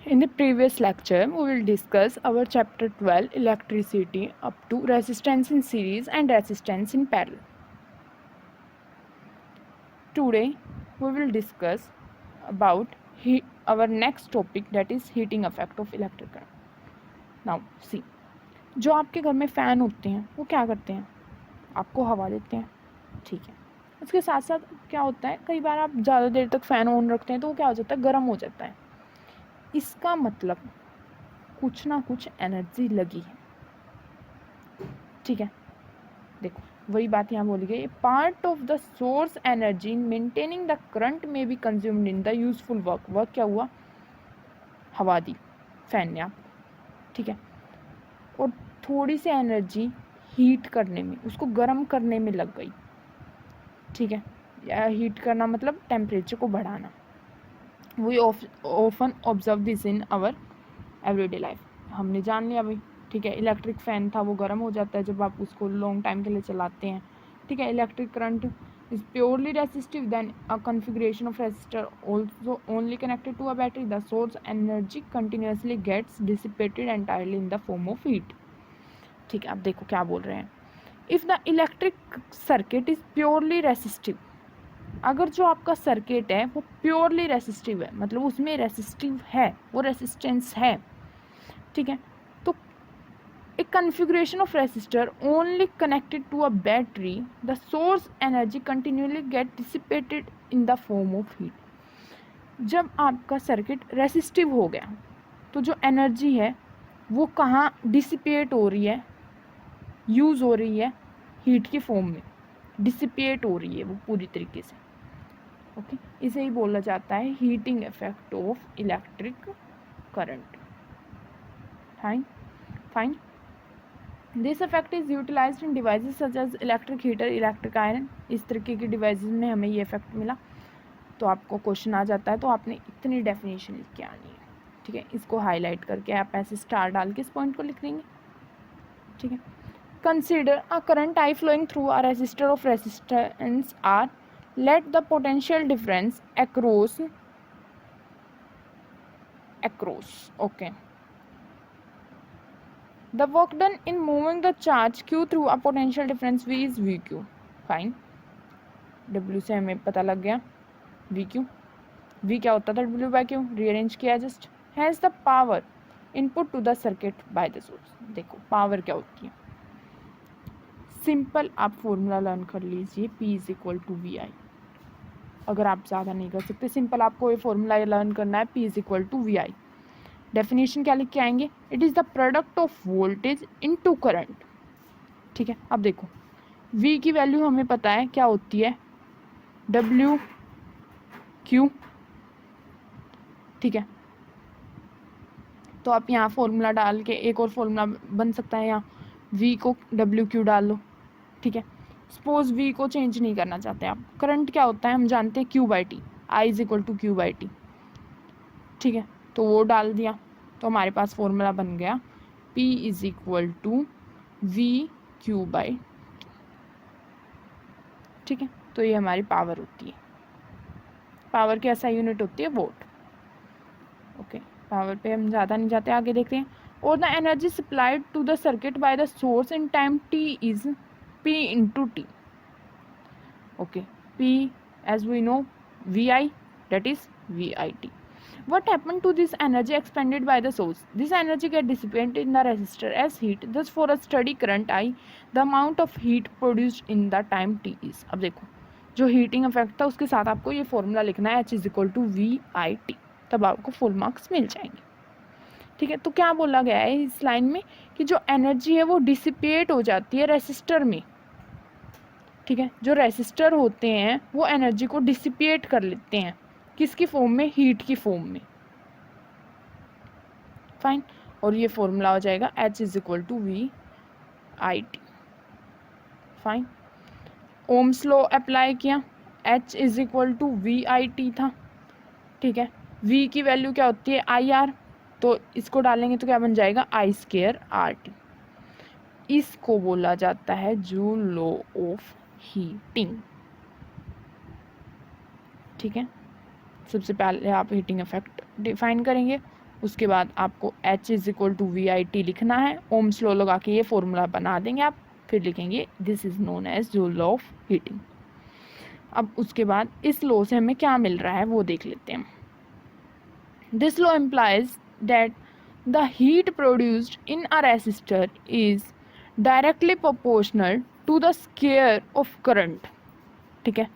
In the previous lecture, we will discuss our chapter 12 electricity up to resistance in series and resistance in parallel. Today, we will discuss about our next topic, that is heating effect of electric current. Now, see, जो आपके घर में fan होते हैं वो क्या करते हैं, आपको हवा देते हैं, ठीक है। उसके साथ साथ क्या होता है, कई बार आप ज़्यादा देर तक फ़ैन ऑन रखते हैं तो वो क्या हो जाता है, गर्म हो जाता है। इसका मतलब कुछ ना कुछ एनर्जी लगी है, ठीक है। देखो वही बात यहाँ बोली गई, part of the source energy in maintaining the current may be consumed in the useful work. Work क्या हुआ, हवा दी फैन ने आपको, ठीक है। और थोड़ी सी एनर्जी हीट करने में, उसको गर्म करने में लग गई, ठीक है। या हीट करना मतलब टेम्परेचर को बढ़ाना। We often observe this in our everyday life. हमने जान लिया भाई, ठीक है। इलेक्ट्रिक फ़ैन था, वो गर्म हो जाता है जब आप उसको लॉन्ग टाइम के लिए चलाते हैं, ठीक है। Electric current is purely resistive, then a configuration of resistor also only connected to a battery, the source energy continuously gets dissipated entirely in the form of heat, ठीक है। अब देखो क्या बोल रहे हैं, if the electric circuit is purely resistive, अगर जो आपका सर्किट है वो प्योरली रेसिस्टिव है, मतलब उसमें रेसिस्टिव है, वो रेसिस्टेंस है, ठीक है। तो a configuration of resistor only connected to a battery, the source energy continually get dissipated in the form of heat. जब आपका सर्किट रेसिस्टिव हो गया तो जो एनर्जी है वो कहाँ डिसिपेट हो रही है, यूज़ हो रही है हीट के फॉर्म में, डिसिपेट हो रही है वो पूरी तरीके से, ओके। इसे ही बोला जाता है heating effect of electric current. Fine fine this effect is utilised in devices such as electric heater, electric iron. इस तरीके के डिवाइसेस में हमें ये इफेक्ट मिला तो आपको क्वेश्चन आ जाता है, तो आपने इतनी डेफिनेशन लिख के आनी है, ठीक है। इसको हाईलाइट करके आप ऐसे स्टार डाल के इस पॉइंट को लिख देंगे, ठीक है। Consider a current I flowing through a resistor of resistance R, let the potential difference across, okay. The work done in moving the charge q through a potential difference v is vq. Fine. W से हमें पता लग गया vq। v क्या होता था, w by q, rearrange किया just. Has the power input to the circuit by the source. देखो पावर क्या होती है, सिंपल आप फॉर्मूला लर्न कर लीजिए, p is equal to V I. अगर आप ज़्यादा नहीं कर सकते, सिंपल आपको ये फॉर्मूला लर्न करना है, p is equal to V I. Definition क्या लिख के आएंगे, it is the product of voltage into current, ठीक है। अब देखो v की वैल्यू हमें पता है क्या होती है, w q, ठीक है। तो आप यहाँ फॉर्मूला डाल के एक और फॉर्मूला बन सकता है, यहाँ v को w q डाल लो, ठीक है। सपोज v को चेंज नहीं करना चाहते आप, करंट क्या होता है हम जानते हैं q by T, I is equal to q by T, ठीक है। तो वो डाल दिया तो हमारे पास फॉर्मूला बन गया p is equal to V Q by, ठीक है। तो ये हमारी पावर होती है, पावर की ऐसा यूनिट होती है वोट, ओके। पावर पे हम ज़्यादा नहीं जाते, आगे देखते हैं। और the energy supplied to the circuit by the source in time t is p into T, okay. p as we know vi, that is vit. What happened to this energy expended by the source? This energy get dissipated in the resistor as heat. Thus for a steady current I, the amount of heat produced in the time t is, अब देखो जो heating effect था उसके साथ आपको ये formula लिखना है, h is equal to V I T, तब आपको फुल मार्क्स मिल जाएंगे, ठीक है। तो क्या बोला गया है इस लाइन में कि जो एनर्जी है वो डिसिपेट हो जाती है रेसिस्टर में, ठीक है। जो रेसिस्टर होते हैं वो एनर्जी को डिसिपेट कर लेते हैं, किसकी फॉर्म में, हीट की फॉर्म में, फाइन। और ये फॉर्मूला हो जाएगा h is equal to V I T, fine. Ohm's law apply किया, h is equal to V I T था, ठीक है। v की वैल्यू क्या होती है, आई आर, तो इसको डालेंगे तो क्या बन जाएगा, आई स्केयर आर टी। इसको बोला जाता है जूल लॉ ऑफ हीटिंग, ठीक है। सबसे पहले आप हीटिंग इफेक्ट डिफाइन करेंगे, उसके बाद आपको H=VIT लिखना है, ओम्स लॉ लगा के ये फॉर्मूला बना देंगे आप, फिर लिखेंगे this is known as Joule law of heating. अब उसके बाद इस लॉ से हमें क्या मिल रहा है वो देख लेते हैं। This law implies that the heat produced in a resistor is directly proportional to the square of current। ठीक है,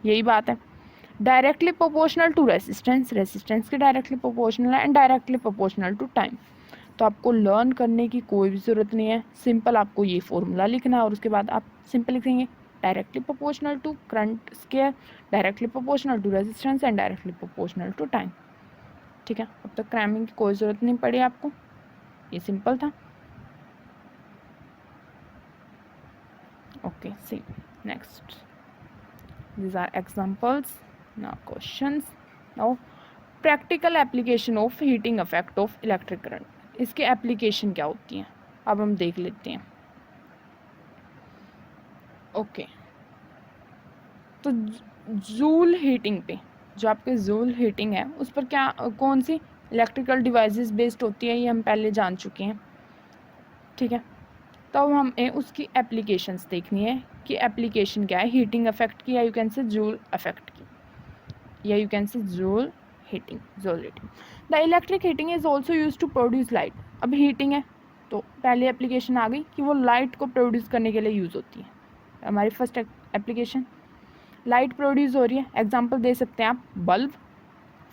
यही बात है। Directly proportional to resistance, resistance के डायरेक्टली प्रोपोर्शनल है, and directly proportional to time. तो आपको लर्न करने की कोई भी ज़रूरत नहीं है, सिंपल आपको ये फॉर्मूला लिखना है और उसके बाद आप सिंपल लिखेंगे directly proportional to current square, directly proportional to resistance and directly proportional to time. ठीक है, अब तक क्रैमिंग की कोई ज़रूरत नहीं पड़ी आपको, ये सिंपल था। Okay, see next, these are examples, now questions। now practical application of heating effect of electric current, इसके एप्लीकेशन क्या होती हैं अब हम देख लेते हैं। ओके, तो जूल हीटिंग पे, जो आपके जूल हीटिंग है उस पर क्या कौन सी इलेक्ट्रिकल डिवाइसेस बेस्ड होती है ये हम पहले जान चुके हैं। ठीक है, तो अब हमें उसकी एप्लीकेशंस देखनी है कि एप्लीकेशन क्या है हीटिंग इफेक्ट की, या you can say Joule effect की, या you can say Joule heating, Joule heating. The electric heating is also use to produce light. अब हीटिंग है तो पहली एप्लीकेशन आ गई कि वो लाइट को प्रोड्यूस करने के लिए यूज़ होती है। हमारी फर्स्ट एप्लीकेशन लाइट प्रोड्यूस हो रही है, एग्जाम्पल दे सकते हैं आप बल्ब।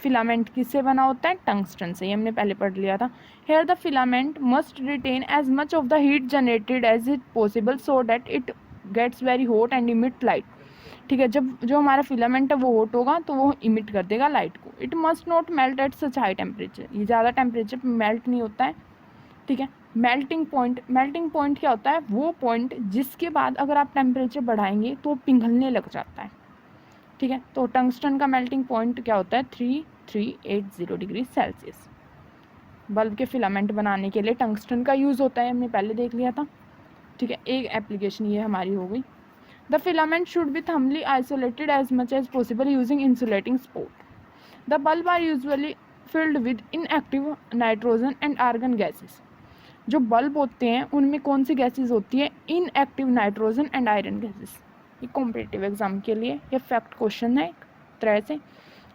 फिलामेंट किससे बना होता है, टंगस्टन से, ये हमने पहले पढ़ लिया था। Here the filament must retain as much of the heat generated as it possible so that it gets very hot and emit light. ठीक है, जब जो हमारा फिलामेंट है वो हॉट होगा तो वो इमिट कर देगा लाइट को। It must not melt at such high temperature, ये ज़्यादा टेम्परेचर पर मेल्ट नहीं होता है। ठीक है, मेल्टिंग पॉइंट क्या होता है, वो पॉइंट जिसके बाद अगर आप टेम्परेचर बढ़ाएंगे तो पिघलने लग जाता है। ठीक है, तो टंगस्टन का मेल्टिंग पॉइंट क्या होता है 3380 डिग्री सेल्सियस। बल्ब के फिलामेंट बनाने के लिए टंगस्टन का यूज़ होता है, हमने पहले देख लिया था। ठीक है, एक एप्लीकेशन ये हमारी हो गई। The filament should be thermally isolated as much as possible using insulating support. The bulbs are usually filled with inactive nitrogen and argon gases. जो बल्ब होते हैं उनमें कौन सी गैसेस होती है, inactive nitrogen and iron gases. ये competitive exam के लिए ये फैक्ट क्वेश्चन है, एक तरह से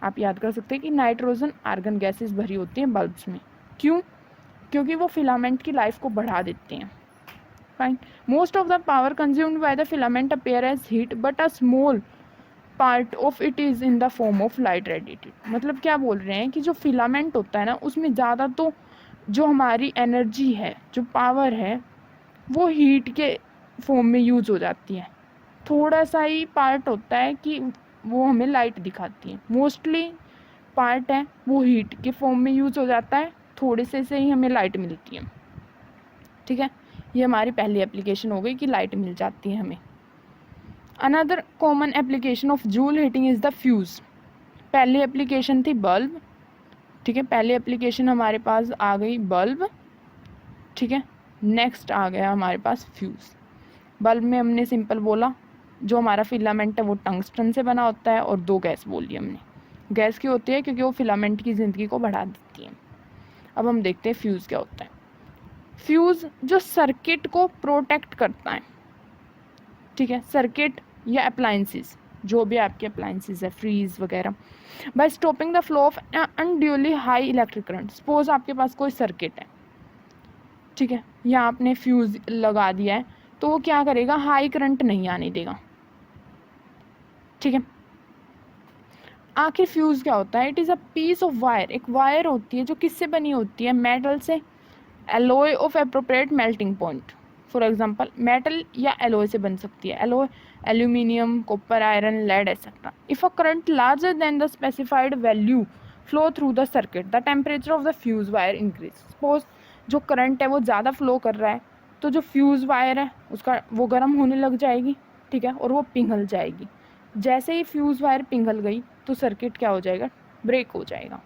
आप याद कर सकते हैं कि नाइट्रोजन आर्गन गैसेस भरी होती हैं बल्ब्स में। क्यों, क्योंकि वो फिलामेंट की लाइफ को बढ़ा देते हैं। Fine, most of the power consumed by the filament appear as heat but a small part of it is in the form of light radiated. मतलब क्या बोल रहे हैं कि जो फिलामेंट होता है ना उसमें ज़्यादा तो जो हमारी एनर्जी है, जो पावर है, वो हीट के फॉर्म में यूज़ हो जाती है। थोड़ा सा ही पार्ट होता है कि वो हमें लाइट दिखाती है, मोस्टली पार्ट है वो हीट के फॉर्म में यूज़ हो जाता है, थोड़े से ही हमें लाइट मिलती है। ठीक है, ये हमारी पहली एप्लीकेशन हो गई कि लाइट मिल जाती है हमें। Another common application of joule heating is the fuse. पहली एप्लीकेशन थी बल्ब। ठीक है, पहली एप्लीकेशन हमारे पास आ गई बल्ब। ठीक है, नेक्स्ट आ गया हमारे पास फ्यूज़। बल्ब में हमने सिंपल बोला जो हमारा फिलामेंट है वो टंगस्टन से बना होता है, और दो गैस बोली हमने। गैस क्यों होती है, क्योंकि वो फिलामेंट की ज़िंदगी को बढ़ा देती है। अब हम देखते हैं फ्यूज़ क्या होता है। फ्यूज़ जो सर्किट को प्रोटेक्ट करता है। ठीक है, सर्किट या अप्लाइंसेस, जो भी आपके अप्लाइंसेस है, फ्रीज वगैरह, by stopping the flow of unduly high electric current. Suppose आपके पास कोई सर्किट है, ठीक है, यहाँ आपने फ्यूज़ लगा दिया है तो वो क्या करेगा, हाई करंट नहीं आने देगा। ठीक है, आखिर फ्यूज़ क्या होता है, it is a piece of wire. एक वायर होती है जो किससे बनी होती है, मेटल से, alloy of appropriate melting point. For example metal या एलोय से बन सकती है, alloy aluminium, copper, iron, lead etcetera. If a current larger than the specified value flow through the circuit the temperature of the fuse wire increase. Suppose जो current है वो ज़्यादा flow कर रहा है तो जो फ्यूज़ वायर है उसका वो गर्म होने लग जाएगी। ठीक है, और वो पिघल जाएगी। जैसे ही फ्यूज़ वायर पिघल गई तो सर्किट क्या हो जाएगा, ब्रेक हो जाएगा।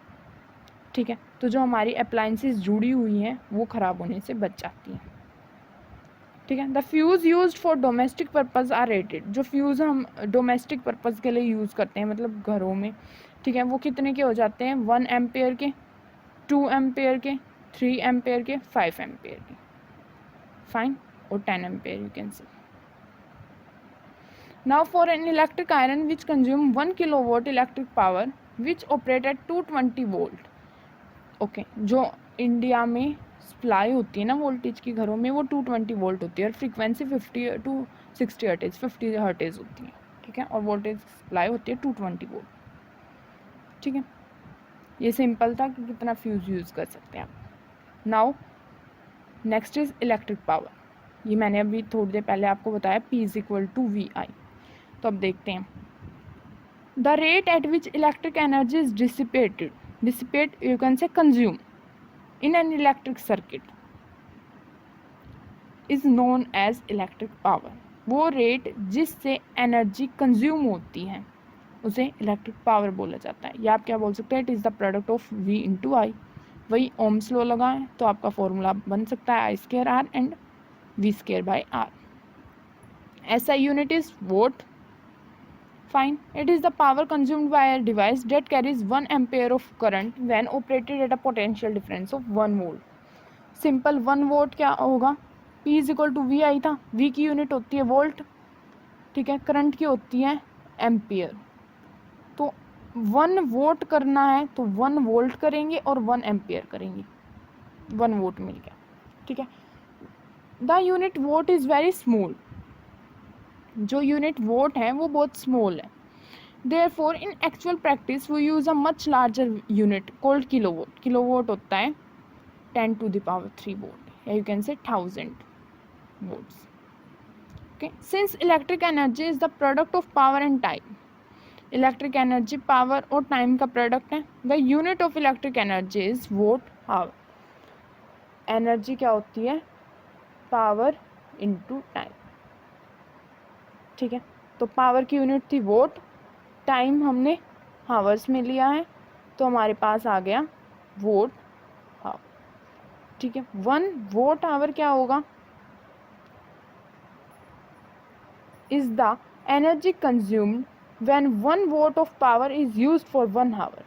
ठीक है, तो जो हमारी अप्लाइंसेस जुड़ी हुई हैं वो ख़राब होने से बच जाती हैं। ठीक है, the fuse used for domestic purpose are rated. जो फ्यूज़ हम डोमेस्टिक पर्पज़ के लिए यूज़ करते हैं, मतलब घरों में, ठीक है, वो कितने के हो जाते हैं, 1 एम्पेयर के, 2 एम्पेयर के, 3 एम्पेयर के, 5 एम्पेयर के, फाइन, और 10 ampere you can see. Now for an electric iron which consume 1 kilowatt electric power which operate at 220 volt. Okay जो इंडिया में सप्लाई होती है ना वोल्टेज की घरों में, वो 220 वोल्ट होती है और फ्रीक्वेंसी 50 to 60 हर्टेज, 50 हर्टेज होती है, ठीक है, और वोल्टेज सप्लाई होती है 220 वोल्ट, ठीक है. ये सिंपल था कि कितना फ्यूज यूज़ कर सकते हैं आप. Now next is electric power. ये मैंने अभी थोड़ी देर पहले आपको बताया, P is equal to VI. तो अब देखते हैं the rate at which electric energy is dissipate you can say consume in an electric circuit is known as electric power. वो रेट जिससे एनर्जी कंज्यूम होती है उसे इलेक्ट्रिक पावर बोला जाता है. या आप क्या बोल सकते हैं, it is the product of V into I. वही ओम्स लॉ लगा है तो आपका फॉर्मूला बन सकता है I²R and V²/R. SI unit is vote. Fine. It is the power consumed by a device that carries 1 ampere of current when operated at a potential difference of 1 volt. Simple 1 volt क्या होगा, P is equal to VI था, V की unit होती है volt, ठीक है, current की होती है एम्पियर. तो 1 वोल्ट करना है तो 1 वोल्ट करेंगे और 1 एम्पियर करेंगे, 1 वोल्ट मिल गया, ठीक है. The unit vote is very small. जो यूनिट वोट है वो बहुत स्मॉल है. Therefore, in actual practice, we use a much larger unit called kilowatt. Kilowatt होता है 10 to the power 3 volt. या you can say 1000 volts. Okay. Since electric energy is the product of power and time. Electric energy power और time का product है. The unit of electric energy is watt hour. Energy क्या होती है, power into time. ठीक है, तो power की यूनिट थी वोट, टाइम हमने हावर्स में लिया है तो हमारे पास आ गया वोट हावर, ठीक है. 1 वोट आवर क्या होगा, is the energy consumed when 1 watt of power is used for 1 hour,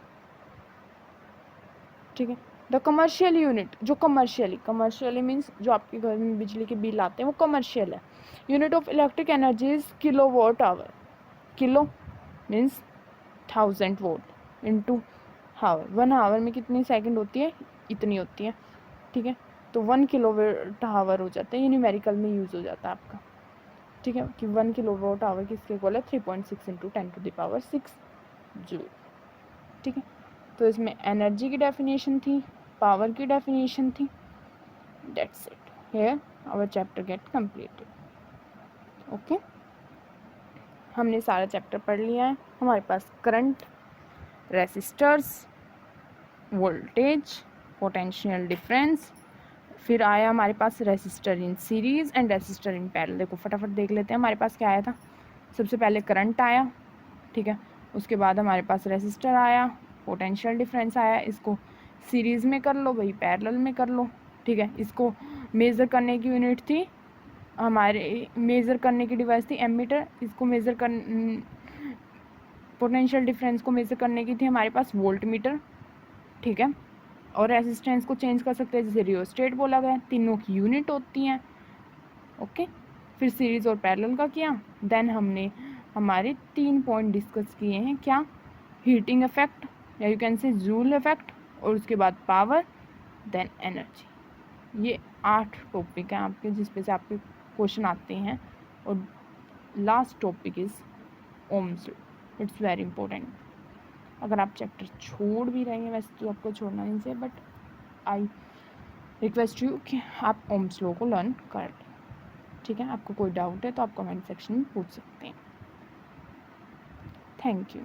ठीक है. द कमर्शियल यूनिट, जो कमर्शियली मीन्स जो आपके घर में बिजली के बिल आते हैं वो कमर्शियल है. Unit of electric energy is kilowatt hour. Kilo means 1000 volt into hour. 1 hour में कितनी सेकंड होती है, इतनी होती है, ठीक है. तो 1 किलोवाट आवर हो जाता है, ये न्यूमेरिकल में यूज़ हो जाता है आपका, ठीक है, कि 1 किलोवाट आवर किसके इक्वल है, 3.6 इंटू 10⁶ जूल, ठीक है. तो इसमें एनर्जी की डेफिनेशन थी, पावर की डेफिनेशन थी. That's it. Here our chapter get completed. Okay, हमने सारा चैप्टर पढ़ लिया है. हमारे पास current, resistors, voltage, potential difference, फिर आया हमारे पास resistor in series and resistor in parallel. देखो फटाफट देख लेते हैं. हमारे पास क्या आया था, सबसे पहले करंट आया, ठीक है, उसके बाद हमारे पास रेसिस्टर आया, पोटेंशियल डिफरेंस आया. इसको सीरीज़ में कर लो भाई, पैरेलल में कर लो, ठीक है. इसको मेज़र करने की यूनिट थी हमारे, मेज़र करने की डिवाइस थी एमीटर. इसको मेज़र कर, पोटेंशियल डिफरेंस को मेज़र करने की थी हमारे पास वोल्ट मीटर, ठीक है. और रेजिस्टेंस को चेंज कर सकते हैं, जैसे रियोस्टेट बोला गया. तीनों की यूनिट होती हैं, ओके. फिर सीरीज़ और पैरेलल का किया. देन हमने हमारे 3 पॉइंट डिस्कस किए हैं, क्या, हीटिंग इफेक्ट या you can say Joule effect, और उसके बाद पावर, देन एनर्जी. ये 8 टॉपिक हैं आपके जिस पे से आपके क्वेश्चन आते हैं. और last topic is Ohm's law. It's very important. अगर आप चैप्टर छोड़ भी रहे हैं, वैसे तो आपको छोड़ना नहीं चाहिए, बट आई रिक्वेस्ट यू कि आप ओम्स लॉ को लर्न कर लें, ठीक है. आपको कोई डाउट है तो आप कमेंट सेक्शन में पूछ सकते हैं. Thank you.